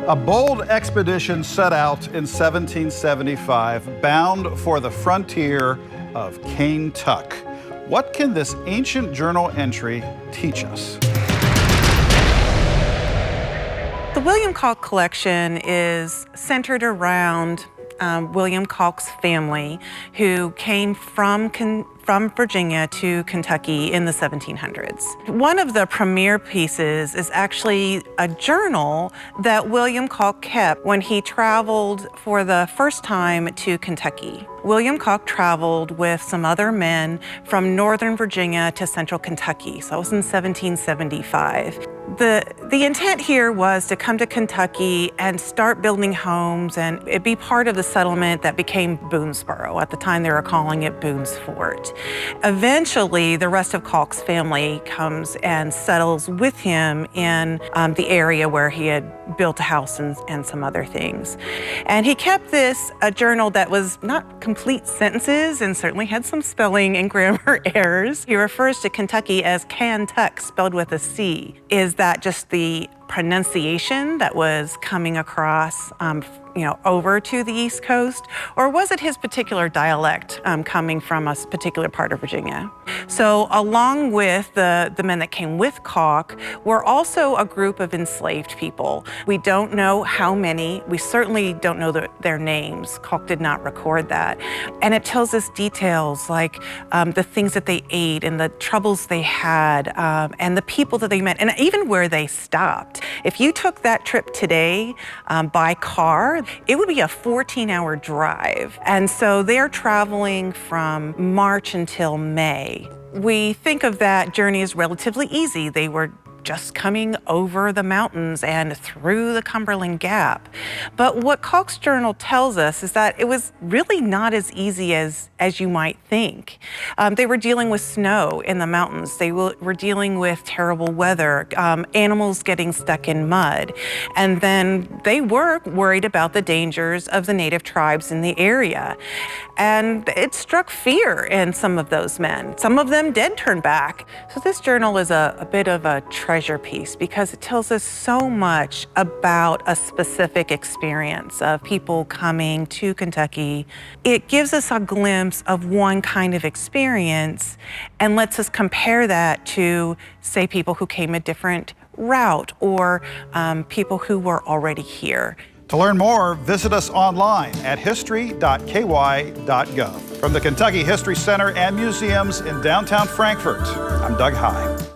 A bold expedition set out in 1775, bound for the frontier of Kentucky. What can this ancient journal entry teach us? The William Caulk collection is centered around William Caulk's family, who came from Virginia to Kentucky in the 1700s. One of the premier pieces is actually a journal that William Caulk kept when he traveled for the first time to Kentucky. William Caulk traveled with some other men from northern Virginia to central Kentucky, so it was in 1775. The intent here was to come to Kentucky and start building homes, and it'd be part of the settlement that became Boonesboro. At the time, they were calling it Boone's Fort. Eventually, the rest of Caulk's family comes and settles with him in the area where he had built a house and some other things. And he kept a journal that was not complete sentences and certainly had some spelling and grammar errors. He refers to Kentucky as Kentuck, spelled with a C. Is that just the pronunciation that was coming across over to the East Coast, or was it his particular dialect coming from a particular part of Virginia? So along with the men that came with Caulk were also a group of enslaved people. We don't know how many. We certainly don't know their names. Caulk did not record that. And it tells us details like the things that they ate and the troubles they had and the people that they met and even where they stopped. If you took that trip today by car, it would be a 14-hour drive. And so they're traveling from March until May. We think of that journey as relatively easy. They were just coming over the mountains and through the Cumberland Gap. But what Caulk's journal tells us is that it was really not as easy as you might think. They were dealing with snow in the mountains. They were dealing with terrible weather, animals getting stuck in mud. And then they were worried about the dangers of the native tribes in the area. And it struck fear in some of those men. Some of them did turn back. So this journal is a bit of a treasure piece because it tells us so much about a specific experience of people coming to Kentucky. It gives us a glimpse of one kind of experience and lets us compare that to, say, people who came a different route or people who were already here. To learn more, visit us online at history.ky.gov. From the Kentucky History Center and Museums in downtown Frankfort, I'm Doug High.